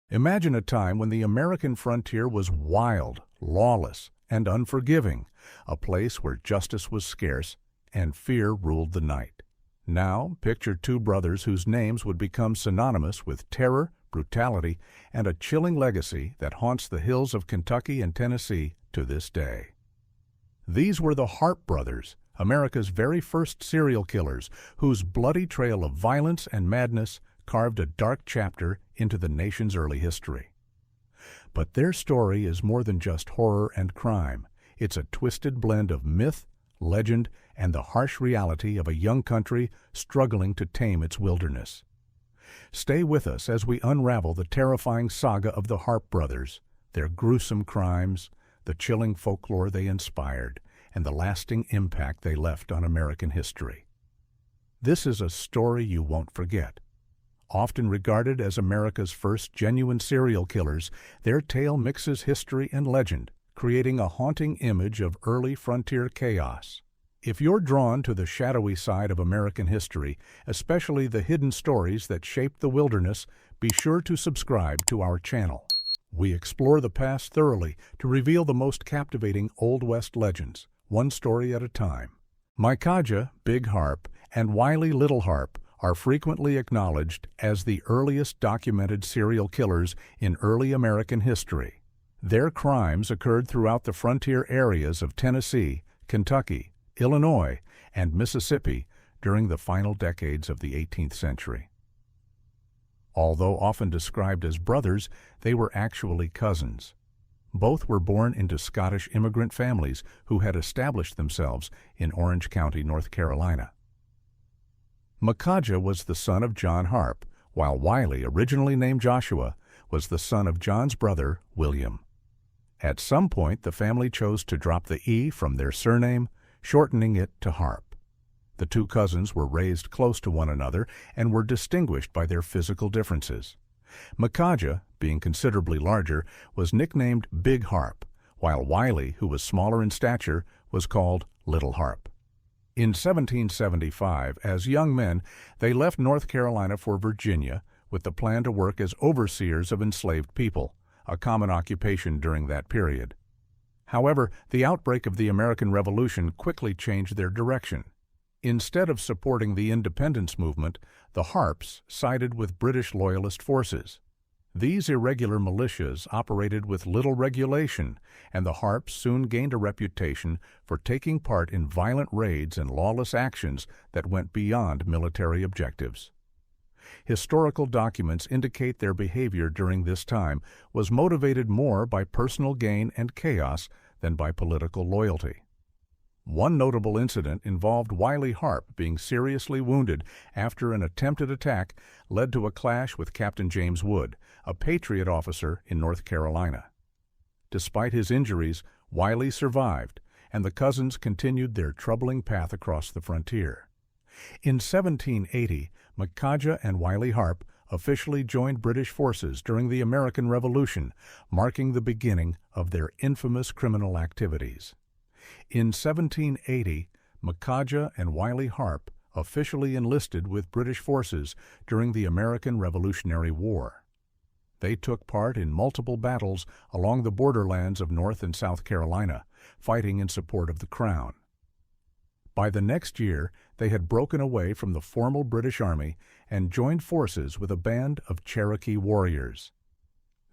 Imagine a time when the American frontier was wild, lawless, and unforgiving, a place where justice was scarce and fear ruled the night. Now, picture two brothers whose names would become synonymous with terror, brutality, and a chilling legacy that haunts the hills of Kentucky and Tennessee to this day. These were the Harpe brothers, America's very first serial killers, whose bloody trail of violence and madness carved a dark chapter into the nation's early history. But their story is more than just horror and crime. It's a twisted blend of myth, legend, and the harsh reality of a young country struggling to tame its wilderness. Stay with us as we unravel the terrifying saga of the Harpe brothers, their gruesome crimes, the chilling folklore they inspired, and the lasting impact they left on American history. This is a story you won't forget. Often regarded as America's first genuine serial killers, their tale mixes history and legend, creating a haunting image of early frontier chaos. If you're drawn to the shadowy side of American history, especially the hidden stories that shaped the wilderness, be sure to subscribe to our channel. We explore the past thoroughly to reveal the most captivating Old West legends, one story at a time. Micajah, Big Harpe, and Wiley Little Harpe are frequently acknowledged as the earliest documented serial killers in early American history. Their crimes occurred throughout the frontier areas of Tennessee, Kentucky, Illinois, and Mississippi during the final decades of the 18th century. Although often described as brothers, they were actually cousins. Both were born into Scottish immigrant families who had established themselves in Orange County, North Carolina. Micajah was the son of John Harpe, while Wiley, originally named Joshua, was the son of John's brother, William. At some point, the family chose to drop the E from their surname, shortening it to Harpe. The two cousins were raised close to one another and were distinguished by their physical differences. Micajah, being considerably larger, was nicknamed Big Harpe, while Wiley, who was smaller in stature, was called Little Harpe. In 1775, as young men, they left North Carolina for Virginia with the plan to work as overseers of enslaved people, a common occupation during that period. However, the outbreak of the American Revolution quickly changed their direction. Instead of supporting the independence movement, the Harpes sided with British Loyalist forces. These irregular militias operated with little regulation, and the Harpes soon gained a reputation for taking part in violent raids and lawless actions that went beyond military objectives. Historical documents indicate their behavior during this time was motivated more by personal gain and chaos than by political loyalty. One notable incident involved Wiley Harpe being seriously wounded after an attempted attack led to a clash with Captain James Wood, a Patriot officer in North Carolina. Despite his injuries, Wiley survived, and the cousins continued their troubling path across the frontier. In 1780, Micajah and Wiley Harpe officially joined British forces during the American Revolution, marking the beginning of their infamous criminal activities. In 1780, Micajah and Wiley Harpe officially enlisted with British forces during the American Revolutionary War. They took part in multiple battles along the borderlands of North and South Carolina, fighting in support of the Crown. By the next year, they had broken away from the formal British Army and joined forces with a band of Cherokee warriors.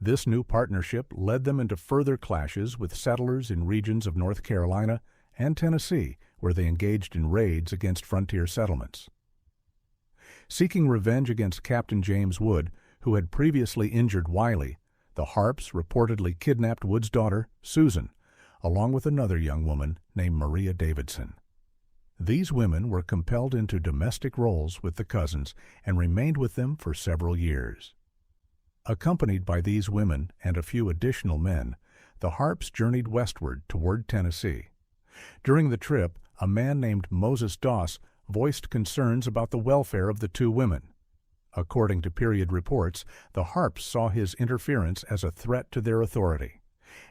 This new partnership led them into further clashes with settlers in regions of North Carolina and Tennessee, where they engaged in raids against frontier settlements. Seeking revenge against Captain James Wood, who had previously injured Wiley, the Harpes reportedly kidnapped Wood's daughter, Susan, along with another young woman named Maria Davidson. These women were compelled into domestic roles with the cousins and remained with them for several years. Accompanied by these women and a few additional men, the Harpes journeyed westward toward Tennessee. During the trip, a man named Moses Doss voiced concerns about the welfare of the two women. According to period reports, the Harpes saw his interference as a threat to their authority,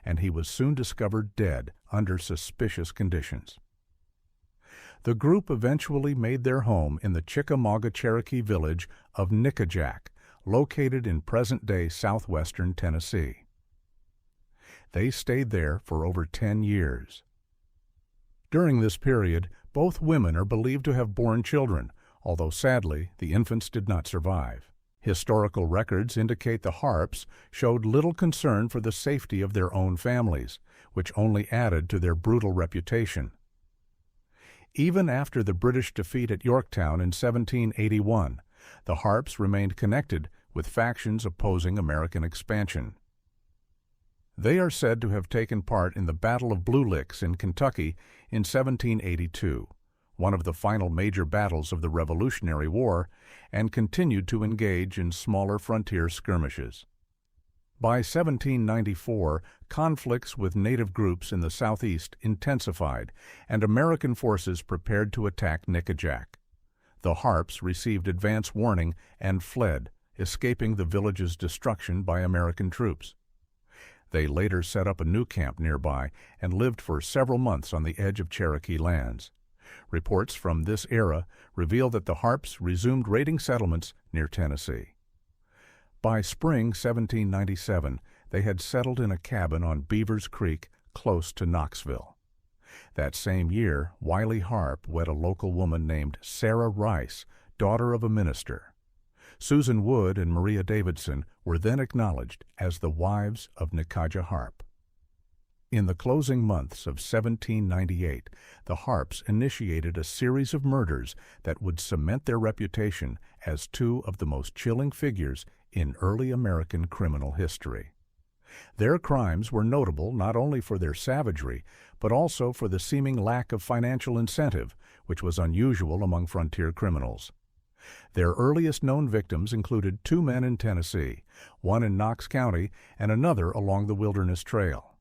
and he was soon discovered dead under suspicious conditions. The group eventually made their home in the Chickamauga Cherokee village of Nickajack, located in present-day southwestern Tennessee. They stayed there for over 10 years. During this period, both women are believed to have borne children, although sadly, the infants did not survive. Historical records indicate the Harpes showed little concern for the safety of their own families, which only added to their brutal reputation. Even after the British defeat at Yorktown in 1781, the Harpes remained connected with factions opposing American expansion. They are said to have taken part in the Battle of Blue Licks in Kentucky in 1782, one of the final major battles of the Revolutionary War, and continued to engage in smaller frontier skirmishes. By 1794, conflicts with native groups in the southeast intensified, and American forces prepared to attack Nickajack. The Harpes received advance warning and fled, escaping the village's destruction by American troops. They later set up a new camp nearby and lived for several months on the edge of Cherokee lands. Reports from this era reveal that the Harpes resumed raiding settlements near Tennessee. By spring 1797, they had settled in a cabin on Beaver's Creek, close to Knoxville. That same year, Wiley Harpe wed a local woman named Sarah Rice, daughter of a minister. Susan Wood and Maria Davidson were then acknowledged as the wives of Nickajack Harpe. In the closing months of 1798, the Harpes initiated a series of murders that would cement their reputation as two of the most chilling figures in early American criminal history. Their crimes were notable not only for their savagery, but also for the seeming lack of financial incentive, which was unusual among frontier criminals. Their earliest known victims included two men in Tennessee, one in Knox County and another along the Wilderness Trail.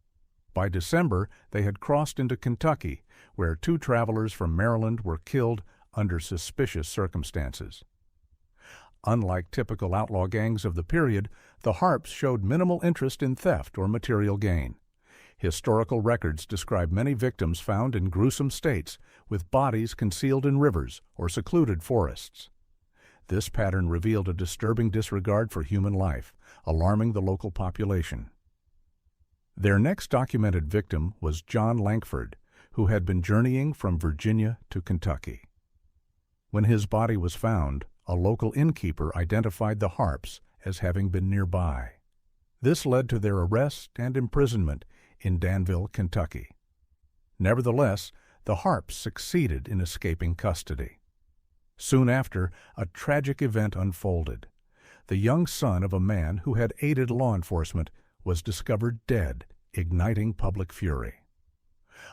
By December, they had crossed into Kentucky, where two travelers from Maryland were killed under suspicious circumstances. Unlike typical outlaw gangs of the period, the Harpes showed minimal interest in theft or material gain. Historical records describe many victims found in gruesome states, with bodies concealed in rivers or secluded forests. This pattern revealed a disturbing disregard for human life, alarming the local population. Their next documented victim was John Lankford, who had been journeying from Virginia to Kentucky. When his body was found, a local innkeeper identified the Harpes as having been nearby. This led to their arrest and imprisonment in Danville, Kentucky. Nevertheless, the Harpes succeeded in escaping custody. Soon after, a tragic event unfolded. The young son of a man who had aided law enforcement was discovered dead, igniting public fury.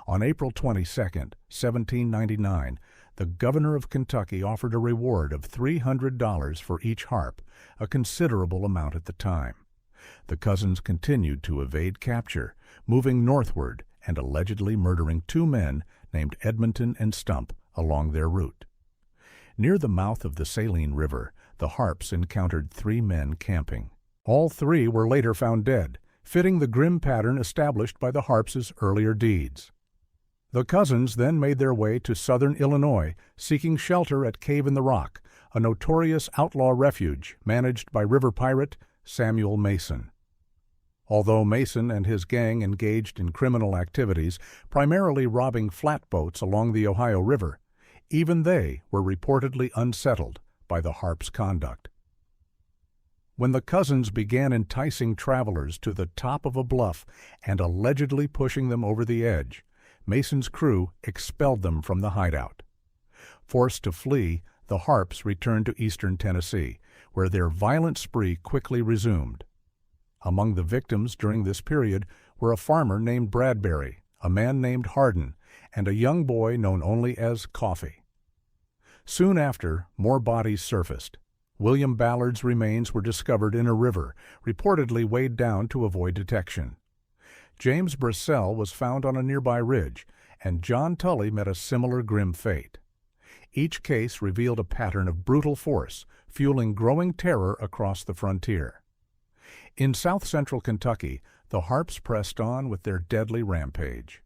On April 22, 1799, the governor of Kentucky offered a reward of $300 for each Harpe, a considerable amount at the time. The cousins continued to evade capture, moving northward and allegedly murdering two men named Edmonton and Stump along their route. Near the mouth of the Saline River, the Harpes encountered three men camping. All three were later found dead, fitting the grim pattern established by the Harpes' earlier deeds. The cousins then made their way to southern Illinois, seeking shelter at Cave in the Rock, a notorious outlaw refuge managed by river pirate Samuel Mason. Although Mason and his gang engaged in criminal activities, primarily robbing flatboats along the Ohio River, even they were reportedly unsettled by the Harpes' conduct. When the cousins began enticing travelers to the top of a bluff and allegedly pushing them over the edge, Mason's crew expelled them from the hideout. Forced to flee, the Harpes returned to eastern Tennessee, where their violent spree quickly resumed. Among the victims during this period were a farmer named Bradbury, a man named Hardin, and a young boy known only as Coffee. Soon after, more bodies surfaced. William Ballard's remains were discovered in a river, reportedly weighed down to avoid detection. James Brissell was found on a nearby ridge, and John Tully met a similar grim fate. Each case revealed a pattern of brutal force, fueling growing terror across the frontier. In south-central Kentucky, the Harpes pressed on with their deadly rampage.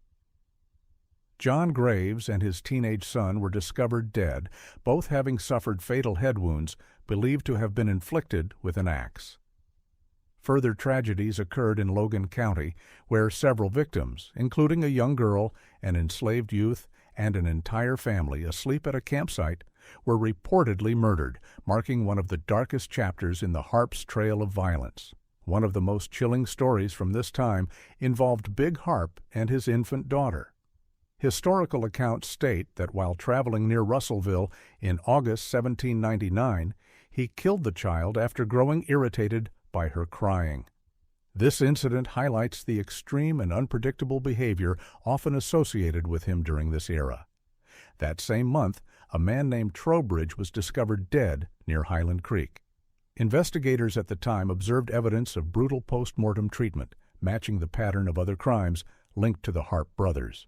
John Graves and his teenage son were discovered dead, both having suffered fatal head wounds, believed to have been inflicted with an axe. Further tragedies occurred in Logan County, where several victims, including a young girl, an enslaved youth, and an entire family asleep at a campsite, were reportedly murdered, marking one of the darkest chapters in the Harpe's trail of violence. One of the most chilling stories from this time involved Big Harpe and his infant daughter. Historical accounts state that while traveling near Russellville in August 1799, he killed the child after growing irritated by her crying. This incident highlights the extreme and unpredictable behavior often associated with him during this era. That same month, a man named Trowbridge was discovered dead near Highland Creek. Investigators at the time observed evidence of brutal post-mortem treatment, matching the pattern of other crimes linked to the Harpe brothers.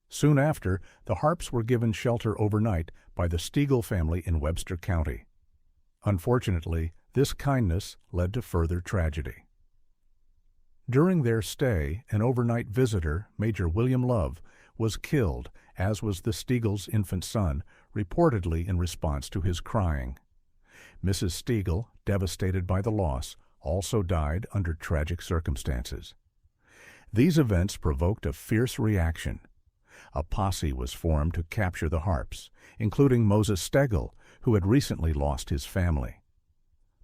Soon after, the Harpes were given shelter overnight by the Stiegel family in Webster County. Unfortunately, this kindness led to further tragedy. During their stay, an overnight visitor, Major William Love, was killed, as was the Stiegel's infant son, reportedly in response to his crying. Mrs. Stiegel, devastated by the loss, also died under tragic circumstances. These events provoked a fierce reaction. A posse was formed to capture the Harpes, including Moses Stegel, who had recently lost his family.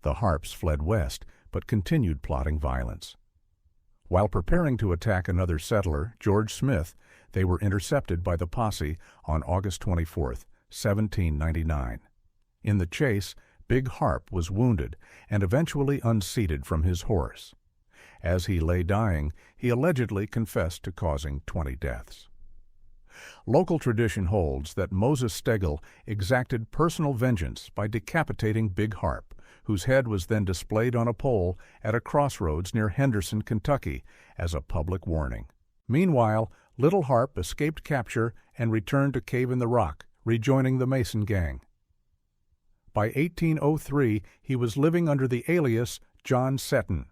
The Harpes fled west, but continued plotting violence. While preparing to attack another settler, George Smith, they were intercepted by the posse on August 24, 1799. In the chase, Big Harpe was wounded and eventually unseated from his horse. As he lay dying, he allegedly confessed to causing 20 deaths. Local tradition holds that Moses Stegel exacted personal vengeance by decapitating Big Harpe, whose head was then displayed on a pole at a crossroads near Henderson, Kentucky, as a public warning. Meanwhile, Little Harpe escaped capture and returned to Cave in the Rock, rejoining the Mason gang. By 1803, he was living under the alias John Seton.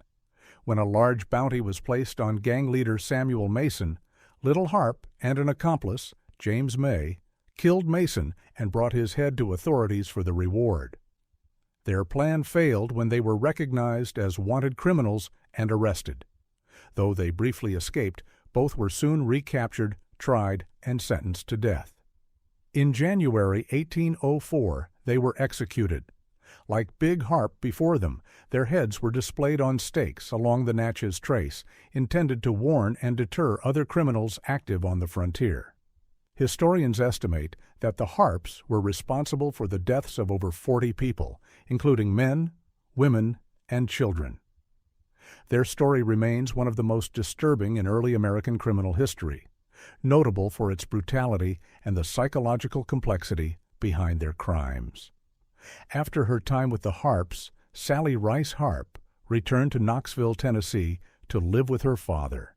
When a large bounty was placed on gang leader Samuel Mason, Little Harpe and an accomplice, James May, killed Mason and brought his head to authorities for the reward. Their plan failed when they were recognized as wanted criminals and arrested. Though they briefly escaped, both were soon recaptured, tried, and sentenced to death. In January 1804, they were executed. Like Big Harpe before them, their heads were displayed on stakes along the Natchez Trace, intended to warn and deter other criminals active on the frontier. Historians estimate that the Harpes were responsible for the deaths of over 40 people, including men, women, and children. Their story remains one of the most disturbing in early American criminal history, notable for its brutality and the psychological complexity behind their crimes. After her time with the Harpes, Sally Rice Harpe returned to Knoxville, Tennessee, to live with her father.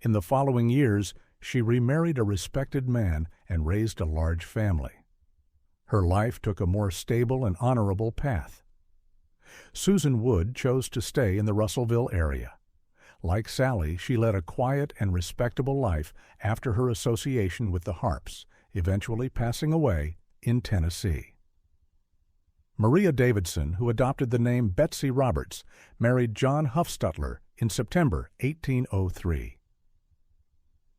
In the following years, she remarried a respected man and raised a large family. Her life took a more stable and honorable path. Susan Wood chose to stay in the Russellville area. Like Sally, she led a quiet and respectable life after her association with the Harpes, eventually passing away in Tennessee. Maria Davidson, who adopted the name Betsy Roberts, married John Huffstutler in September 1803.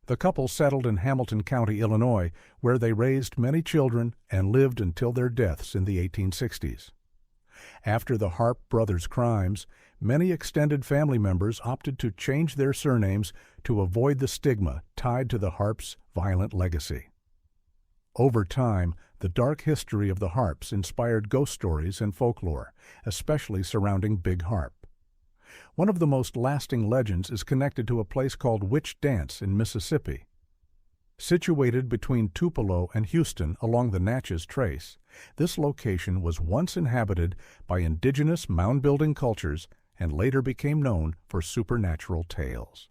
The couple settled in Hamilton County, Illinois, where they raised many children and lived until their deaths in the 1860s. After the Harpe brothers' crimes, many extended family members opted to change their surnames to avoid the stigma tied to the Harpes' violent legacy. Over time, the dark history of the Harpes inspired ghost stories and folklore, especially surrounding Big Harpe. One of the most lasting legends is connected to a place called Witch Dance in Mississippi. Situated between Tupelo and Houston along the Natchez Trace, this location was once inhabited by indigenous mound-building cultures and later became known for supernatural tales.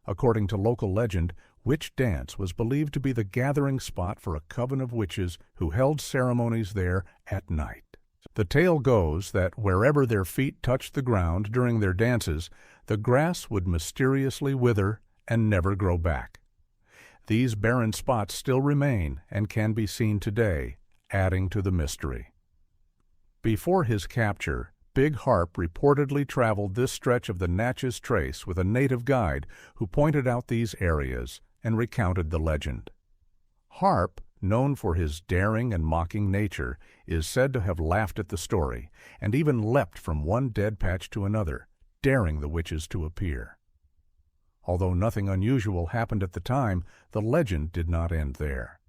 According to local legend, Witch Dance was believed to be the gathering spot for a coven of witches who held ceremonies there at night. The tale goes that wherever their feet touched the ground during their dances, the grass would mysteriously wither and never grow back. These barren spots still remain and can be seen today, adding to the mystery. Before his capture, Big Harpe reportedly traveled this stretch of the Natchez Trace with a native guide who pointed out these areas and recounted the legend. Harpe, known for his daring and mocking nature, is said to have laughed at the story and even leapt from one dead patch to another, daring the witches to appear. Although nothing unusual happened at the time, the legend did not end there.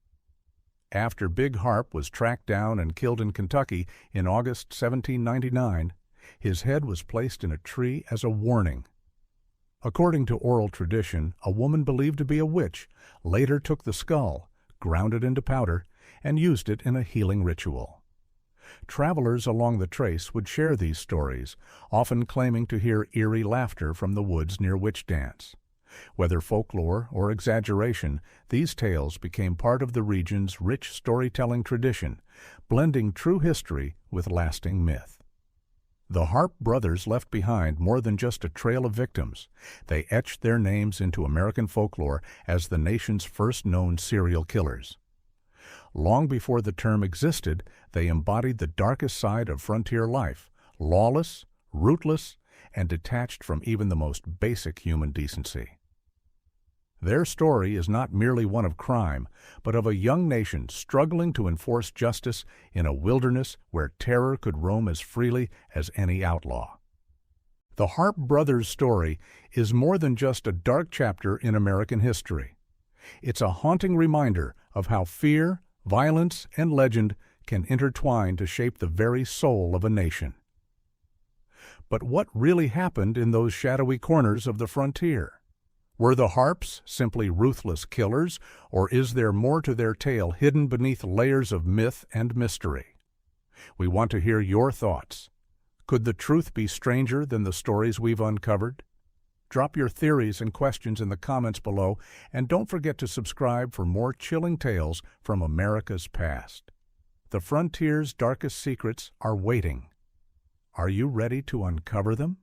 After Big Harpe was tracked down and killed in Kentucky in August 1799, his head was placed in a tree as a warning. According to oral tradition, a woman believed to be a witch later took the skull, ground it into powder, and used it in a healing ritual. Travelers along the trace would share these stories, often claiming to hear eerie laughter from the woods near Witch Dance. Whether folklore or exaggeration, these tales became part of the region's rich storytelling tradition, blending true history with lasting myth. The Harpe brothers left behind more than just a trail of victims. They etched their names into American folklore as the nation's first known serial killers. Long before the term existed, they embodied the darkest side of frontier life, lawless, ruthless, and detached from even the most basic human decency. Their story is not merely one of crime, but of a young nation struggling to enforce justice in a wilderness where terror could roam as freely as any outlaw. The Harpe brothers' story is more than just a dark chapter in American history. It's a haunting reminder of how fear, violence, and legend can intertwine to shape the very soul of a nation. But what really happened in those shadowy corners of the frontier? Were the Harpes simply ruthless killers, or is there more to their tale hidden beneath layers of myth and mystery? We want to hear your thoughts. Could the truth be stranger than the stories we've uncovered? Drop your theories and questions in the comments below, and don't forget to subscribe for more chilling tales from America's past. The frontier's darkest secrets are waiting. Are you ready to uncover them?